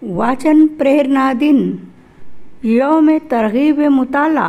वाचन प्रेरणा दिन यौम तरगीब मुताला।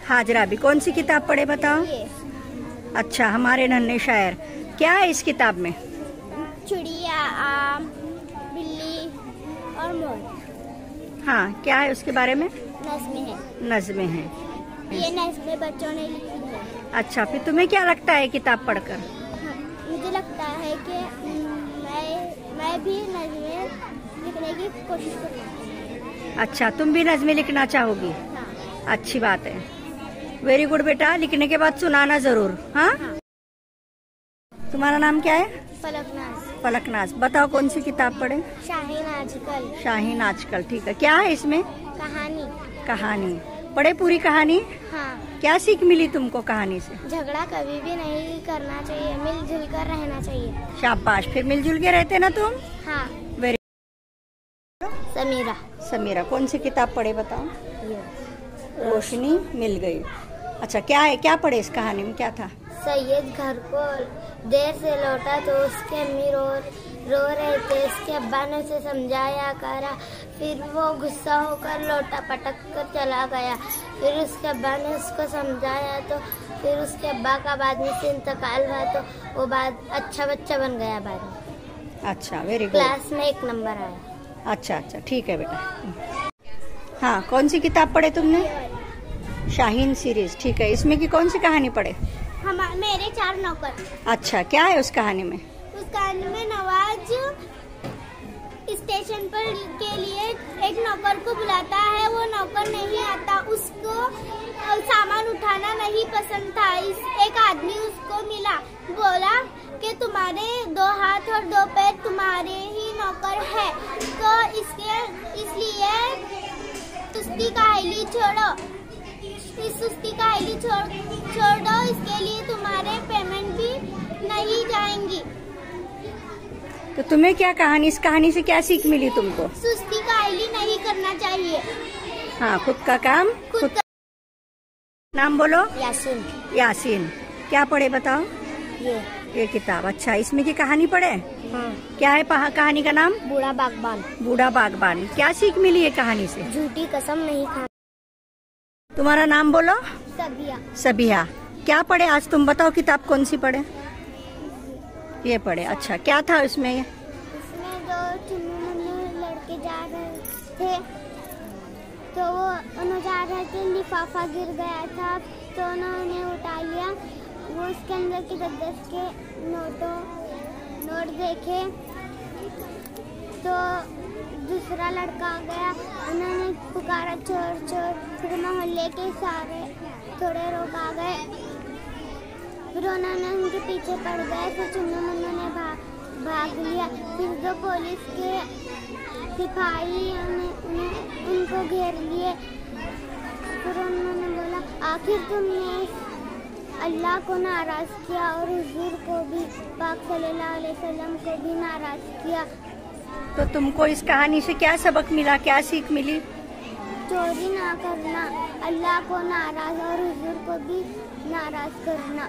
हाजरा भी कौन सी किताब पढ़े बताओ? अच्छा, हमारे नन्हे शायर। क्या है इस किताब में? चिड़िया, आम, बिल्ली और मोर। हाँ, क्या है उसके बारे में? नज़्में है। नज़्में हैं। ये नज़्में बच्चों ने लिखी है। अच्छा, फिर तुम्हें क्या लगता है किताब पढ़कर? मुझे लगता है कि मैं भी नज़्में लिखने की कोशिश करूँगी। अच्छा, तुम भी नज़्में लिखना चाहोगी? हाँ। अच्छी बात है। वेरी गुड बेटा, लिखने के बाद सुनाना जरूर। हाँ? तुम्हारा नाम क्या है? फलकनाज। फलकनाज। बताओ कौन सी किताब पढ़े? शाहीन आजकल। शाहीन आजकल, ठीक है। क्या है इसमें? कहानी। कहानी पढ़े पूरी कहानी? हाँ। क्या सीख मिली तुमको कहानी से? झगड़ा कभी भी नहीं करना चाहिए, मिलजुल कर रहना चाहिए। शाबाश। फिर मिलजुल के रहते ना तुम? हाँ। वेरी। समीरा। समीरा कौन सी किताब पढ़े बताओ? रोशनी मिल गई। अच्छा, क्या है, क्या पढ़े इस कहानी में, क्या था? सैयद घर को देर से लौटा तो उसके अम्मी रो रहे थे। उसके अब्बा ने उसे समझाया करा, फिर वो गुस्सा होकर लौटा पटक कर चला गया। फिर उसके अब्बा ने उसको समझाया तो फिर उसके अब्बा का बाद में से इंतकाल हुआ तो वो बाद अच्छा बच्चा बन गया बाद में। अच्छा, वेरी गुड। क्लास में 1 नंबर आया। अच्छा अच्छा, ठीक है बेटा। हाँ, कौन सी किताब पढ़े तुमने? शाहीन सीरीज, ठीक है। इसमें की कौन सी कहानी पढ़े? मेरे 4 नौकर। अच्छा, क्या है उस कहानी में? उस कहानी में नवाज स्टेशन पर के लिए एक नौकर को बुलाता है। वो नौकर नहीं आता, उसको सामान उठाना नहीं पसंद था। एक आदमी उसको मिला, बोला कि तुम्हारे 2 हाथ और 2 पैर तुम्हारे ही नौकर है, तो इसलिए सुस्ती काहली छोड़ो, इस सुस्ती काहली छोड़ दो, इसके लिए तुम्हारे पेमेंट भी नहीं जाएंगी। तो तुम्हें क्या कहानी, इस कहानी से क्या सीख मिली तुमको? सुस्ती काहली नहीं करना चाहिए। हाँ, खुद का काम खुद का। नाम बोलो। यासीन। यासीन। क्या पढ़े बताओ? ये किताब। अच्छा, इसमें की कहानी पढ़े? हाँ। क्या है कहानी का नाम? बूढ़ा बागबान। बूढ़ा बागबान। क्या सीख मिली है कहानी से? झूठी कसम नहीं खानी। तुम्हारा नाम बोलो। सबिया। सबिया। क्या पढ़े आज तुम बताओ? किताब कौन सी पढ़े? ये पढ़े। अच्छा, क्या था उसमें? इसमें 2 चुन्नू लड़के जा रहे थे, तो उन्होंने जा रहे थे, लिफाफा गिर गया था तो उन्होंने उठा लिया। वो उसके अंदर के 10 के नोट देखे तो दूसरा लड़का आ गया, उन्होंने पुकारा चोर चोर। फिर मोहल्ले के सारे थोड़े लोग आ गए, फिर उन्होंने उनके पीछे पड़ गए। फिर चुन्नू मुन्नू ने भाग लिया। फिर 2 पुलिस के सिपाही उनको घेर लिए। फिर उन्होंने बोला, आखिर तुमने अल्लाह को नाराज किया और हुजूर को भी, पाक सल्लल्लाहु अलैहि वसल्लम को भी नाराज किया। तो तुमको इस कहानी से क्या सबक मिला, क्या सीख मिली? चोरी ना करना, अल्लाह को नाराज और हुजूर को भी नाराज करना।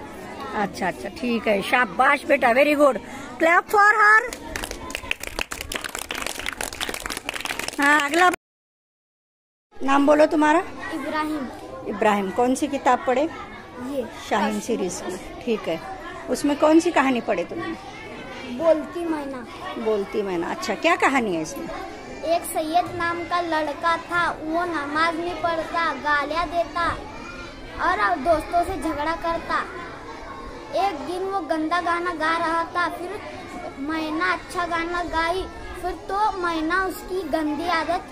अच्छा अच्छा ठीक है, शाबाश बेटा, very good, clap for her. हाँ अगला नाम बोलो तुम्हारा। इब्राहिम। इब्राहिम, कौन सी किताब पढ़े? ये शाहीन सीरीज की, ठीक है। उसमें कौन सी कहानी पढ़े तुमने? बोलती मैना। बोलती मैना, अच्छा क्या कहानी है इसमें? एक सैयद नाम का लड़का था, वो नमाज नहीं पढ़ता, गालियाँ देता और दोस्तों से झगड़ा करता। एक दिन वो गंदा गाना गा रहा था, फिर मैना अच्छा गाना गाई, फिर तो मैना उसकी गंदी आदत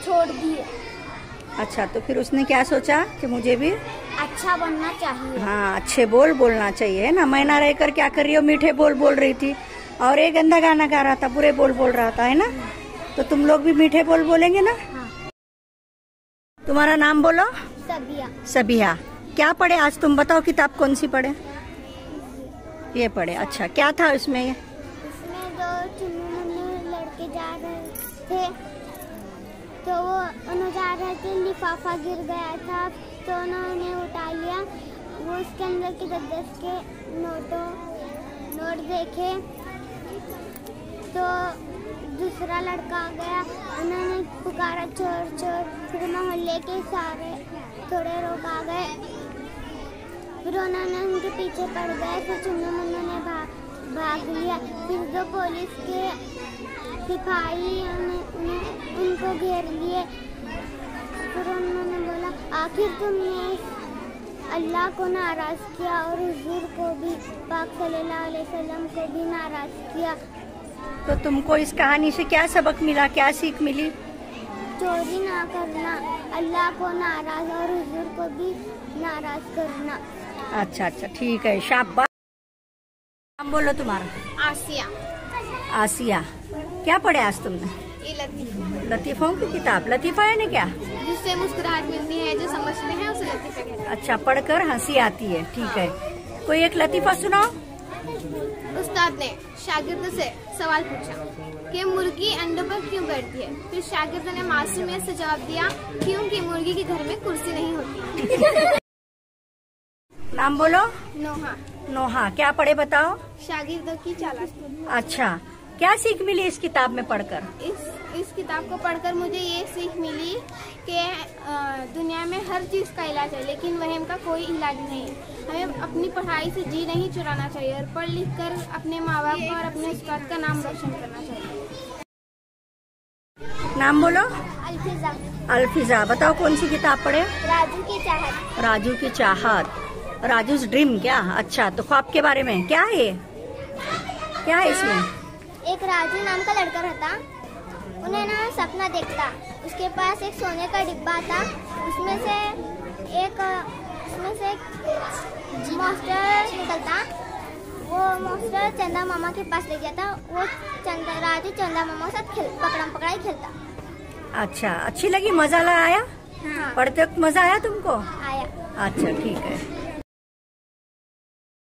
छोड़ दी। अच्छा, तो फिर उसने क्या सोचा कि मुझे भी अच्छा बनना चाहिए। हाँ, अच्छे बोल बोलना चाहिए, है ना। मैना रहकर क्या कर रही हो, मीठे बोल बोल रही थी, और एक गंदा गाना गा रहा था, बुरे बोल बोल रहा था, है ना। तो तुम लोग भी मीठे बोल बोलेंगे ना। हाँ। तुम्हारा नाम बोलो। सबिया। सबिया, क्या पढ़े आज तुम, बताओ किताब कौन सी पढ़े? ये पढ़े, अच्छा क्या था उसमें? इसमें दो चुन्नू मुन्नू लड़के जा रहे थे, तो वो उन्होंने जा रहे थे, लिफाफा गिर गया था, तो उन्होंने उठा लिया। वो उसके अंदर के 10-10 के नोट देखे, तो दूसरा लड़का आ गया, उन्होंने पुकारा चोर चोर, फिर मोहल्ले के सारे थोड़े लोग आ गए, फिर उन्होंने उनके पीछे पड़ गए, फिर चुन्नू मुन्नू ने भाग लिया। फिर दो पुलिस के सिपाही उनको घेर लिए, फिर उन्होंने बोला आखिर तुमने अल्लाह को नाराज किया और हुजूर को भी, पाक सल्लल्लाहु अलैहि वसल्लम को भी नाराज किया। तो तुमको इस कहानी से क्या सबक मिला, क्या सीख मिली? चोरी ना करना, अल्लाह को नाराज और हुजूर को भी नाराज करना। अच्छा अच्छा ठीक है, शाबाश। नाम बोलो तुम्हारा। आसिया। आसिया, क्या पढ़े आज तुमने? ये लतीफ़ा। लतीफों की किताब, लतीफा है ना क्या? जिससे मुस्कुराहट मिलती है, जो समझते हैं उसे लतीफ़ा कहते हैं। अच्छा, पढ़कर हंसी आती है, ठीक है। कोई एक लतीफा सुनाओ। उस्ताद ने शागिर्द से सवाल पूछा कि मुर्गी अंडों पर क्यों बैठती है? फिर शागिर्द ने मासूमियत से जवाब दिया, क्योंकि मुर्गी के घर में कुर्सी नहीं होती। नाम बोलो। नोहा। नोहा, क्या पढ़े बताओ? शागिर्दों की चालाकी। अच्छा, क्या सीख मिली इस किताब में पढ़कर? इस किताब को पढ़कर मुझे ये सीख मिली कि दुनिया में हर चीज़ का इलाज है, लेकिन वहम का कोई इलाज नहीं है। हमें अपनी पढ़ाई से जी नहीं चुराना चाहिए और पढ़ लिख कर अपने माँ बाप का और अपने उस्ताद का नाम रोशन करना चाहिए। नाम बोलो। अल्फिजा। अल्फिजा, बताओ कौन सी किताब पढ़े? राजू की चाहत। राजू की चाहत, राजू's ड्रीम, क्या? अच्छा, तो ख्वाब के बारे में क्या है, क्या है इसमें? एक राजू नाम का लड़का रहता, उन्हें ना सपना देखता, उसके पास एक सोने का डिब्बा था, उसमें से एक मास्टर निकलता, वो मास्टर चंदा मामा के पास ले जाता, वो राजू चंदा मामा के साथ पकड़म पकड़ाई खेलता। अच्छा, अच्छी लगी, मजा आया? हाँ। पढ़ते वक्त मजा आया तुमको? आया। अच्छा ठीक है।